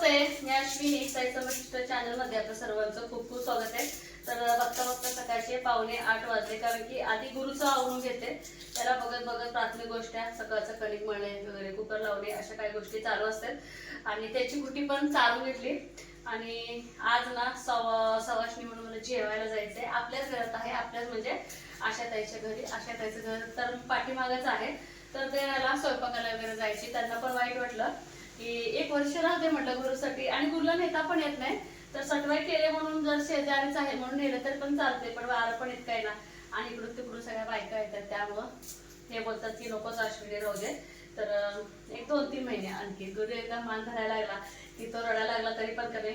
नमस्ते, मी अश्विनी साईचं वैशिष्ट्य चॅनलमध्ये आपलं सर्वांचं खूप खूप स्वागत आहे। तर बघता बघता सकाळचे 7:45 वाजले, कारण की आधी गुरुचं आवरून घेते। त्याला बघत बघत प्राथमिक गोष्टी सकाळचं कणिक मळणे वगैरे, कुकर लावणे, अशा काही गोष्टी चालू असतात आणि त्याची कुटी पण चालू घेतली। आणि आज ना सवाष्णी म्हणून मला जेवायला जायचंय। आपल्याच घरात आहे, आपल्याच म्हणजे आशाताईच्या घरी। आशाताईचं घर तर पाठीमागच आहे, तर त्याला स्वयंपाकाला वगैरे जायची। त्यांना पण वाईट वाटलं की 1 वर्ष राहते म्हटलं गुरुसाठी, आणि गुरुला नेता पण येत नाही, तर सटवाई केले म्हणून जर शेजारीच आहे म्हणून नेलं तर पण चालते, पण वारं पण येत काय ना, आणि इकडून तिकडून सगळ्या बायका येतात, त्यामुळं हे बोलतात की नकोच अश्विनी राहू दे। तर 1-2-3 महिने आणखी गुरु एकदा मान धरायला लागला की तो रडायला लागला तरी पण कमी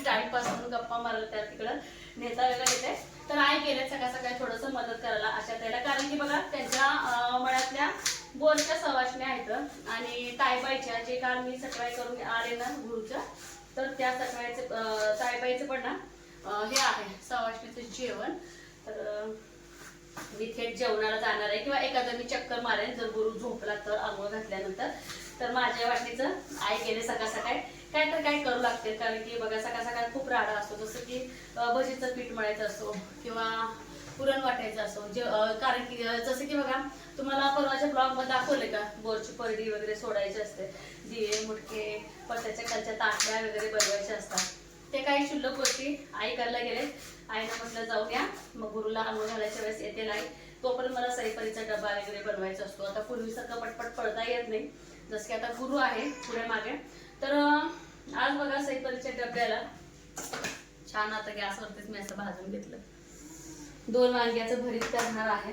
टाइमपास म्हणून गप्पा मारला त्या तिकडं नेता वगैरे येते। तर आई गेले सकाळ सकाळी थोडंसं मदत करायला अशा त्याला, कारण की बघा त्यांच्या मळ्यातल्या बोरच्या सवाष्ण्या आहेत आणि ताईबाईच्या, जे काल मी सकाळी करून आले ना गुरुच्या, तर त्या सकाळचे ताईबाईचं पण ना हे आहे सवाष्णीचं जेवण। तर मी थेट जेवणाला जाणार आहे, किंवा एखादं मी चक्कर मारेन जर गुरु झोपला तर आंघोळ घातल्यानंतर। तर माझ्या वाटणीचं आई गेले सकाळ सकाळी काय तर काय करू लागते, कारण की बघा सकाळ सकाळ खूप राडा असतो, जसं की भजीचं पीठ मळायचं असो किंवा पुरण वाटायचं असो, कारण की जसं की बघा तुम्हाला परवाच्या ब्लॉग मध्ये दाखवले का, बोरची परडी वगैरे सोडायची असते, दिवे मुटके पत्त्याच्या खालच्या ताटल्या वगैरे बनवायच्या असतात। ते काही शुल्लक गोष्टी आई करायला गेले। आईनं म्हटलं जाऊ या, मग गुरुला आंघोळ घालायच्या वेळेस येते लाई, तोपर्यंत मला सईपरीचा डबा वगैरे बनवायचा असतो। आता पूर्वीसारखं पटपट पळता येत नाही, जसं की आता गुरु आहे पुढे मागे। तर आज बघा सईपरीच्या डब्याला छान आता गॅसवरतीच मी असं भाजून घेतलं। 2 वांग्याचं भरीत करणार आहे,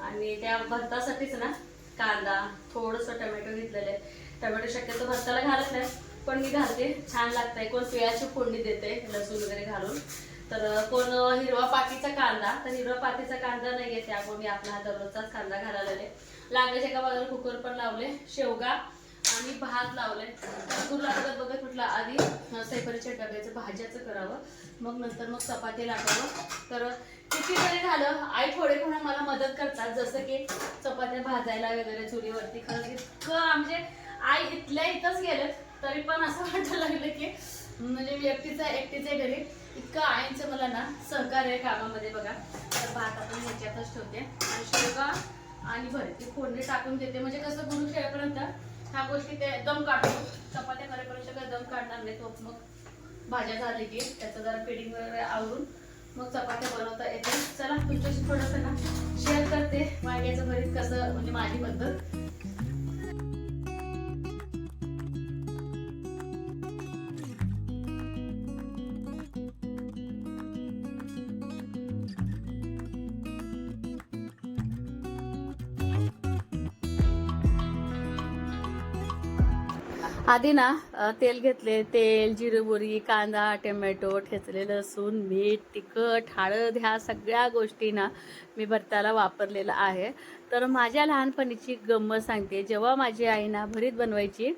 आणि त्या भरतासाठीच ना कांदा, थोडंसं टोमॅटो घेतलेले। टोमॅटो शक्यतो भरताला घालत नाही, पण मी घालते, छान लागतंय। कोण पिळाची फोडणी देते लसूण वगैरे घालून, तर कोण हिरवा पातीचा कांदा, तर हिरवा पातीचा कांदा नाही आहे त्यामुळे मी आपला हा दररोजचाच कांदा घालायला लागले। एका बाजूला कुकर पण लावले, शेवगा आणि भात लावले। गुरुला बघत बघत म्हटलं आधी सईपरीच्या डब्याचं भाज्याचं करावं, मग नंतर मग चपाती लाटावं। तर किती जरी झालं आई थोडेफार मला मदत करतात, जसं की चपात्या भाजायला वगैरे चुलीवरती। खरं इतकं म्हणजे आई इथल्या इथंच गेलेत तरी पण असं वाटायला लागलं की म्हणजे मी एकटीचे घरी, इतकं आईंचं मला ना सहकार्य कामामध्ये बघा। तर भात आपण ह्याच्यातच ठेवते आणि शेवगा आणि भरती फोडणी टाकून देते, म्हणजे कसं गुरु खेळेपर्यंत ह्या गोष्टी ते दम काढतो, चपात्या करेपर्यंत काय दम काढणार नाही तो। मग भाज्या झाली की त्याचं जरा फिडिंग वगैरे आवरून मग चपात्या बनवता येते। चला तुमच्याशी थोडंसं ना शेअर करते वांग्याचं भरीत कसं, म्हणजे माझी पद्धत। आधी ना तेल घेतले, तेल, जिरं मोहरी, कांदा, टोमॅटो, ठेचले लसूण, मीठ, तिखट, हळद, ह्या सगळ्या गोष्टी ना मी भरताला वापरलेलं आहे। तर माझ्या लहानपणीची गंमत सांगते, जेव्हा माझी आई ना भरीत बनवायची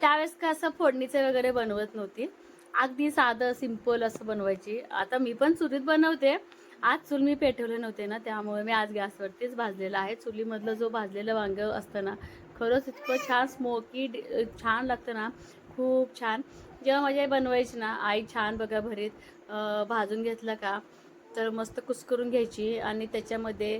त्यावेळेस का असं फोडणीचं वगैरे बनवत नव्हती, अगदी साधं सिंपल असं बनवायची। आता मी पण चुलीत बनवते, आज चूल मी पेटवले नव्हते ना, त्यामुळे मी आज गॅसवरतीच भाजलेला आहे। चुलीमधलं जो भाजलेलं वांगं असतं ना, खरंच इतकं छान स्मोकी छान लागतं ना, खूप छान। जेव्हा माझी आई बनवायची ना, आई छान बघा भरीत भाजून घेतलं का तर मस्त कुस्करून घ्यायची, आणि त्याच्यामध्ये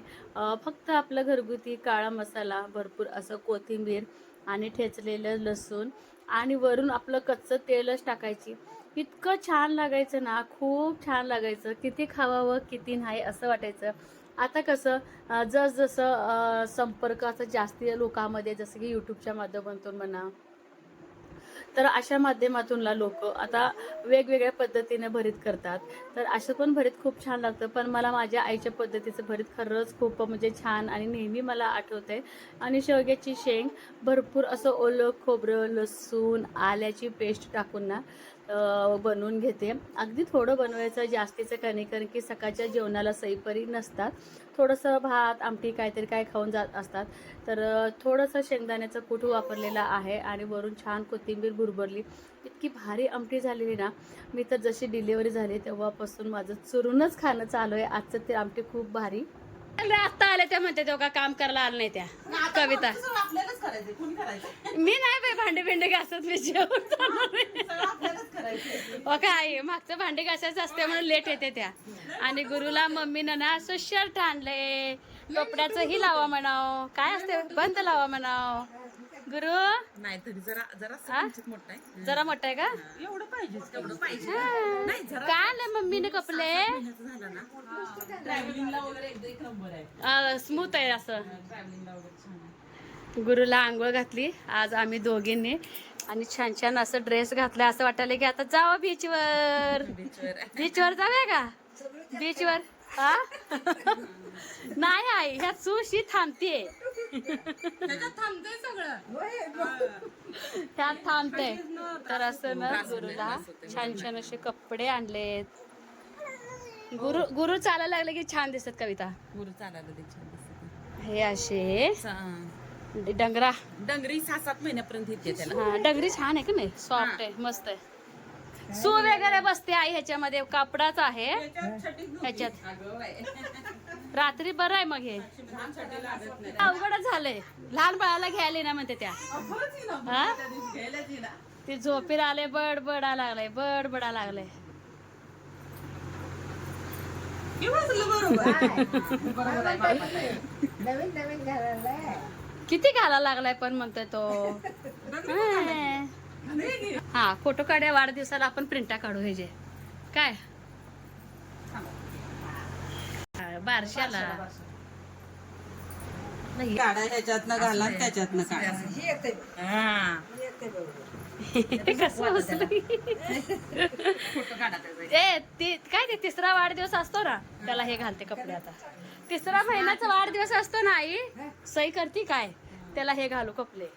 फक्त आपलं घरगुती काळा मसाला, भरपूर असं कोथिंबीर आणि ठेचलेलं लसूण, आणि वरून आपलं कच्चं तेलच टाकायची। इतकं छान लागायचं ना, खूप छान लागायचं, किती खावावं किती नाही असं वाटायचं। आता कसं जसं संपर्क असं जास्ती लोकांमध्ये, जसं की यूट्यूबच्या माध्यमातून म्हणा, तर अशा माध्यमातून लोक आता वेगवेगळ्या पद्धतीने भरीत करतात। तर असं पण भरीत खूप छान लागतं, पण मला माझ्या आईच्या पद्धतीचं भरीत खरंच खूप म्हणजे छान आणि नेहमी मला आठवते। आणि शेवग्याची शेंग, भरपूर असं ओलं खोबरं, लसूण, आल्याची पेस्ट टाकून ना बनवून घेते। अगदी थोडं बनवायचं, जास्तीचं काही नाही, कारण की सकाळच्या जेवणाला सईपरी नसतात, थोडंसं भात आमटी काहीतरी काय खाऊन जात असतात। तर थोडंसं शेंगदाण्याचं कूट वापरलेलं आहे, आणि वरून छान कोथिंबीर भुरभरली। इतकी भारी आमटी झालेली ना, मी तर जशी डिलिव्हरी झाली तेव्हापासून माझं चुरूनच खाणं चालू आहे। आजचं ते आमटी खूप भारी, आता आल्या त्या म्हणते तेव्हा काम करायला आलं नाही त्या कविता. आपल्यालाच करायचं, कोणी करायचं? मी नाही बाई भांडे बिंडे घासत मी जेवण आपल्यालाच करायचं. काय मागचं भांडे घासायचं असते म्हणून लेट येते त्या. आणि गुरुला मम्मीनं ना असं शर्ट आणले, कपड्याचं ही लावा म्हणाव, काय असते बंद लावा म्हणाव. गुरु नाही तरी जरा जरा हा? मोठा आहे. जरा मोठा आहे का? एवढं पाहिजे, तेवढं पाहिजे. नाही जरा काय आणले मम्मीने कपडे? झालं ना, ट्रॅव्हलिंगला वगैरे एक नंबर आहे. स्मूथ आहे असं. ट्रॅव्हलिंगला वगैरे छान आहे. गुरुला आंघोळ घातली आज आम्ही दोघींनी आणि छान छान असं ड्रेस घातला. असं वाटायला की आता जावं बीचवर. बीचवर जाऊया का? बीचवर हा नाही आई ह्या सुशी थांबते, थांबतंय सगळं. त्यात थांबते. तर असं ना गुरुला छान छान असे कपडे आणलेत. गुरु चालायला लागले की छान दिसत कविता. गुरु चालायला ते छान दिसतं. हे असे डंगरा डंगरी 6-7 महिन्यापर्यंत येते त्याला. हा डंगरी छान आहे का नाही, सॉफ्ट आहे, मस्त आहे. सू वगैरे बसते आई ह्याच्यामध्ये, कापडाच आहे ह्याच्यात. रात्री बरं आहे मग हे अवघडच झालंय. लहान बाळाला घ्यायला ना म्हणते त्या. हा ती झोपेला आले बडबडा लागलाय, बडबडा लागलाय. किती घाला लागलाय पण म्हणतोय तो. हा फोटो काढ्या वाढदिवसाला आपण प्रिंटा काढू हे जे काय बारशाला नाही काढा ह्याच्यातनं घाला, त्याच्यातनं काढा. कसं बसलं? ए ती काय ते तिसरा वाढदिवस असतो ना त्याला हे घालते कपडे. आता तिसरा महिन्याचा वाढदिवस असतो ना आई, सही करती काय त्याला हे घालू कपडे.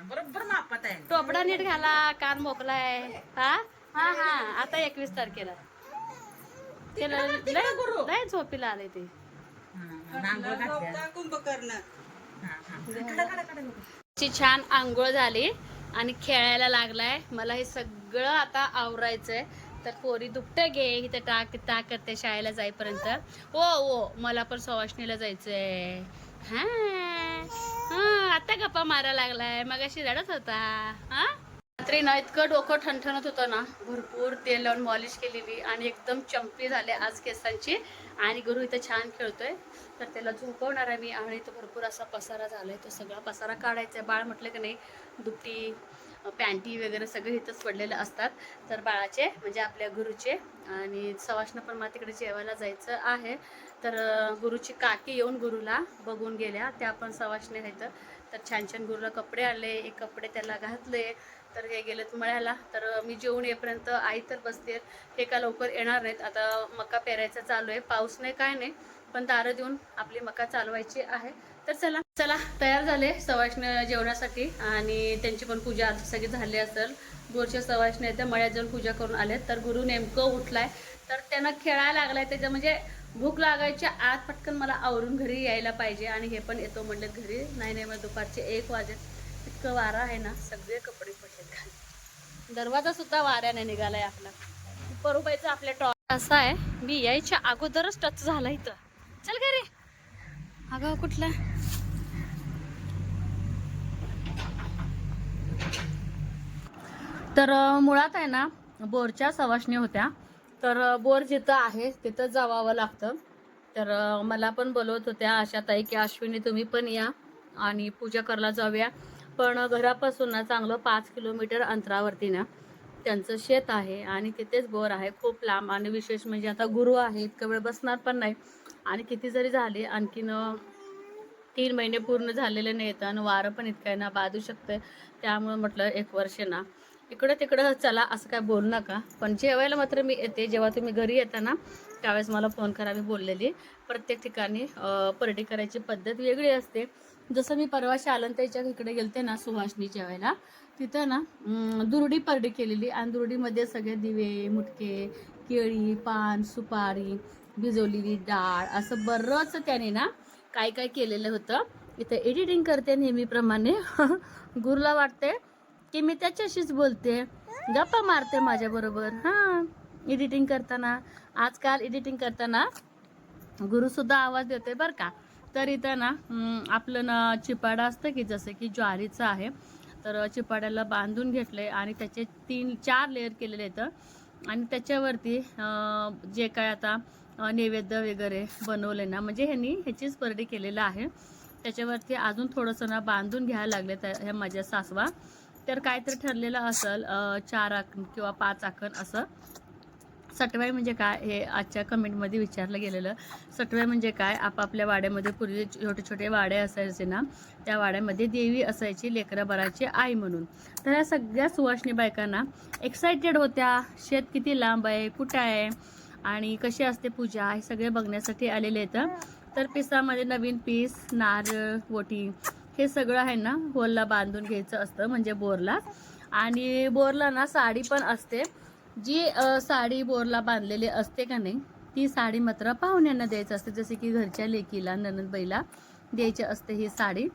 बरोबर मापात आहे. टोपडा नीट घाला, कान मोकलाय. हा हा हा आता 21 तारखेला त्याला लय झोपीला आले ते. ची छान आंघोळ झाली आणि खेळायला लागलाय. मला हे सगळं आता आवरायचंय. तर पोरी दुपटे घे इथं टाक टाक करते शाळेला जाईपर्यंत. ओ मला पण सवाष्णीला जायचंय. हा आता गप्पा मारायला लागलाय, मग अशी रडत होता. हा रात्री ना इतकं डोकं ठणठणत होतं ना, भरपूर तेल लावून मॉलिश केलेली आणि एकदम चंपी झाले आज केसांची. आणि गुरु इथं छान खेळतोय तर त्याला झोपवणार आहे मी. आणि तो भरपूर असा पसारा झालाय, तो सगळा पसारा काढायचा आहे. बाळ म्हटलं की नाही दुपटी पॅन्टी वगैरे सगळे इथंच पडलेले असतात. तर बाळाचे म्हणजे आपल्या गुरुचे आणि सवाष्ण पण मला तिकडे जेवायला जायचं आहे. तर गुरुची काकी येऊन गुरुला बघून गेल्या, त्या पण सवाष्णी आहेत. तर छान छान गुरुला कपडे आले, एक कपडे त्याला घातले. तर हे गेलेत मळ्याला. तर मी जेवून येईपर्यंत आई तर बसते, हे का लवकर येणार नाहीत. आता मका पेरायचं चालू आहे, पाऊस नाही काय नाही, पण दारं देऊन आपली मका चालवायची आहे. तर चला चला तयार झाले सवाष्ण जेवणासाठी आणि त्यांची पण पूजा आता सगळी झाली असेल. गोरच्या सवाष्ण आहेत त्या मळ्यात जाऊन पूजा करून आलेत. तर गुरु नेमकं उठलाय तर त्यांना खेळायला लागलाय. त्याच्या म्हणजे भूक लागायच्या आत पटकन मला आवरून घरी यायला पाहिजे. आणि हे पण येतो म्हणले घरी. नाही मग दुपारचे 1 वाजेत. इतकं वारा आहे ना, सगळे कपडे पडलेत खाली. दरवाजा सुद्धा वाऱ्याने निघालाय आपला. परूबाईचा आपल्या टॉय असा आहे, मी यायच्या अगोदरच टच झाला इथं. चल घरी. अगं कुठला तर मुळात आहे ना बोरच्या सवाष्णी होत्या. तर बोर जिथं आहे तिथं जावावं लागतं. तर मला पण बोलवत होत्या आशाताई की अश्विनी तुम्ही पण या आणि पूजा करायला जाऊया. पण घरापासून ना चांगलं 5 किलोमीटर अंतरावरती ना त्यांचं शेत आहे आणि तिथेच बोर आहे, खूप लांब. आणि विशेष म्हणजे आता गुरु आहे, इतकं वेळ बसणार पण नाही. आणि किती जरी झाले आणखीन 3 महिने पूर्ण झालेले नाहीत आणि वारं पण इतकं आहे ना बाधू शकतं. त्यामुळे म्हटलं 1 वर्ष ना इकडं तिकडं चला असं काय बोलू नका. पण जेवायला मात्र मी येते. जेव्हा तुम्ही घरी येता ना त्यावेळेस मला फोन करा. मी बोललेली प्रत्येक ठिकाणी परडी करायची पद्धत वेगळी असते. जसं मी परवा शालंताईच्या इकडे गेलते ना सुहासनी जेवायला, तिथं ना दुरडी परडी केलेली आणि दुरडीमध्ये सगळे दिवे मुटके केळी पान सुपारी भिजवलेली डाळ असं बरंच त्याने ना काय काय केलेलं होतं. इथं एडिटिंग करते नेहमीप्रमाणे. गुरुला वाटते की मी त्याच्याशीच बोलते, गप्पा मारते माझ्याबरोबर. हां एडिटिंग करताना आजकाल एडिटिंग करताना गुरुसुद्धा आवाज देतोय बरं का. तर इथं ना आपलं ना चिपाडा असतं की जसं की ज्वारीचं आहे, तर चिपाड्याला बांधून घेतलंय आणि त्याचे 3-4 लेअर केलेले आहेत आणि त्याच्यावरती जे काय आता नैवेद्य वगैरे बनवले ना, म्हणजे ह्यांनी ह्याचीच परडी केलेलं आहे. त्याच्यावरती अजून थोडंसं ना बांधून घ्यायला लागले ह्या माझ्या सासवा. तर काहीतरी ठरलेलं असेल 4 आखण किंवा 5 आखण असं. सटवाई म्हणजे काय हे आजच्या कमेंटमध्ये विचारलं गेलेलं. सटवाई म्हणजे काय, आपापल्या वाड्यामध्ये पूर्वी छोटे छोटे वाडे असायचे ना, त्या वाड्यामध्ये देवी असायची लेकरं बाळाची आई म्हणून. तर या सगळ्या सुवासिनी बायकांना एक्सायटेड होत्या, शेत किती लांब आहे, कुठं आहे आणि कशी असते पूजा, हे सगळे बघण्यासाठी आलेले आहेत. तर पिसामध्ये नवीन पीस, नारळ, वोटी हे सगळं आहे ना होलला बांधून घ्यायचं असतं, म्हणजे बोरला. आणि बोरला ना साडी पण असते. जी साडी बोरला बांधलेली असते का नाही, ती साडी मात्र पाहुण्यांना द्यायचं असते, जसे की घरच्या लेकीला, ननंदबाईला द्यायची असते ही साडी.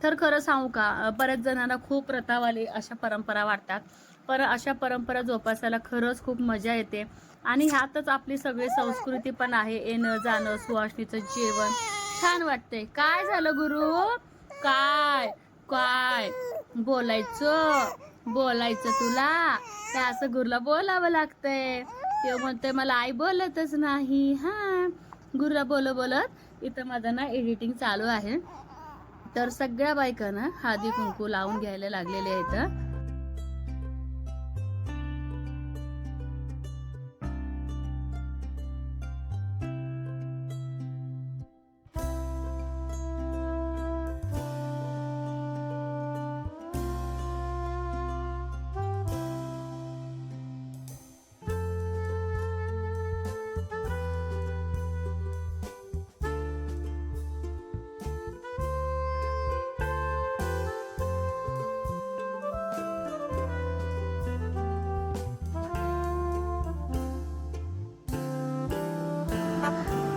तर खरं सांगू का, बऱ्याच जणांना खूप प्रथावाली अशा परंपरा वाटतात, पण अशा परंपरा जोपासायला खरंच खूप मजा येते. आणि ह्यातच आपली सगळी संस्कृती पण आहे, येणं जाणं, सुवासिनीचं जेवण छान वाटते. काय झालं गुरु, काय काय बोलायचं तुला, ते असं गुरुला बोलावं लागतंय. ते म्हणतोय मला आई बोलतच नाही. हा, गुरुला बोलत इथं माझं ना एडिटिंग चालू आहे. तर सगळ्या बायकांना हळदी कुंकू लावून घ्यायला लागलेले आहेत.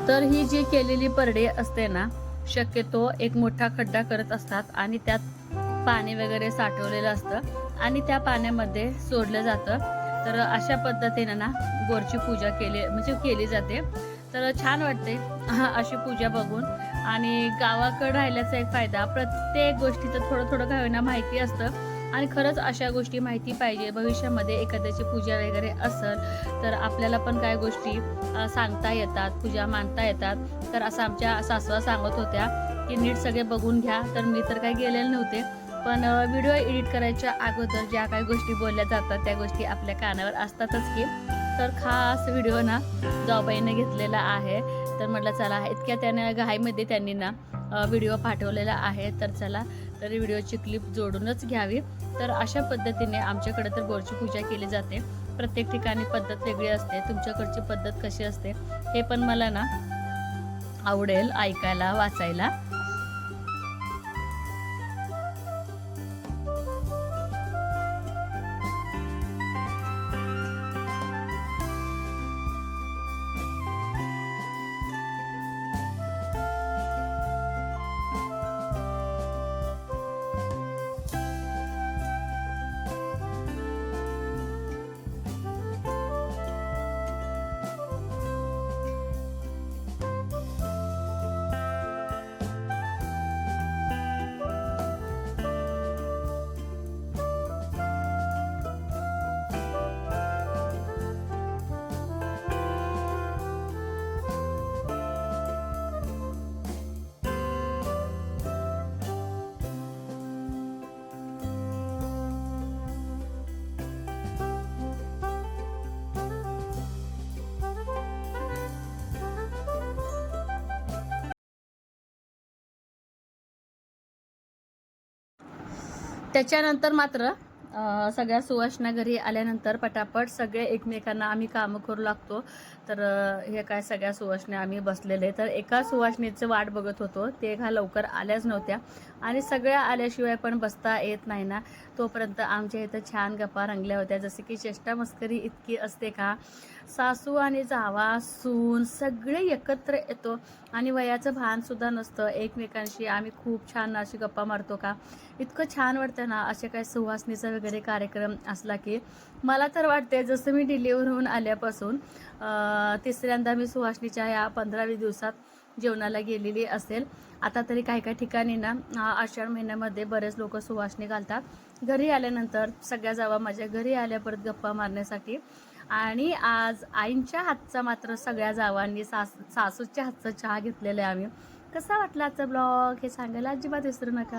तर ही जी केलेली परडी असते ना, शक्यतो एक मोठा खड्डा करत असतात आणि त्यात पाणी वगैरे साठवलेलं असतं आणि त्या पाण्यामध्ये सोडलं जातं. तर अशा पद्धतीने ना बोरची पूजा केली जाते. तर छान वाटते अशी पूजा बघून. आणि गावाकडे राहिल्याचा एक फायदा, प्रत्येक गोष्टीचं थोडं थोडं काय होईना माहिती असतं. आणि खरंच अशा गोष्टी माहिती पाहिजे. भविष्यामध्ये एखाद्याची पूजा वगैरे असेल तर आपल्याला पण काय गोष्टी सांगता येतात, पूजा मांडता येतात. तर असं आमच्या सासवा सांगत होत्या की नीट सगळे बघून घ्या. तर मी तर काही गेलेले नव्हते, पण व्हिडिओ एडिट करायच्या अगोदर ज्या काही गोष्टी बोलल्या जातात त्या गोष्टी आपल्या कानावर असतातच की. तर खास व्हिडिओ ना जाऊबाईने घेतलेला आहे. तर म्हटलं चला, इतक्या त्याने घाईमध्ये त्यांनी ना व्हिडिओ पाठवलेला आहे, तर चला तर व्हिडिओची क्लिप जोडूनच घ्यावी. तर अशा पद्धतीने आमच्याकडे तर बोरची पूजा केली जाते. प्रत्येक ठिकाणी पद्धत वेगळी असते. तुमच्याकडची पद्धत कशी असते हे पण मला ना आवडेल ऐकायला, वाचायला. त्याच्यानंतर मात्र सगळ्या सुवासिनी घरी आल्यानंतर पटापट सगळे एकमेकांना आम्ही कामं करू लागतो. तर हे काय सगळ्या सुवासिनी आम्ही बसलेले. तर एका सुवासिनीचं वाट बघत होतो, ते का लवकर आल्याच नव्हत्या आणि सगळ्या आल्याशिवाय पण बसता येत नाही ना. तोपर्यंत आमच्या इथं छान गप्पा रंगल्या होत्या. जसे की चेष्टा मस्करी इतकी असते का, सासू आणि जावा, सून सगळे एकत्र येतो आणि वयाचं भानसुद्धा नसतं. एकमेकांशी आम्ही खूप छान अशी गप्पा मारतो का, इतकं छान वाटतं ना असे काही सुवासनीचा वगैरे कार्यक्रम असला की. मला तर वाटते जसं मी डिलिव्हर होऊन आल्यापासून तिसऱ्यांदा मी सुवासनीच्या या 15-20 दिवसात जेवणाला गेलेली असेल. आता तरी काही काही ठिकाणी ना आषाढ महिन्यामध्ये बरेच लोक सुवासनी घालतात. घरी आल्यानंतर सगळ्या जावा माझ्या घरी आल्या परत गप्पा मारण्यासाठी. आणि आज आईंच्या हातचा मात्र सगळ्या जावांनी सासूच्या हातचा चहा घेतलेला आहे आम्ही. कसा वाटला आजचा ब्लॉग हे सांगायला अजिबात विसरू नका.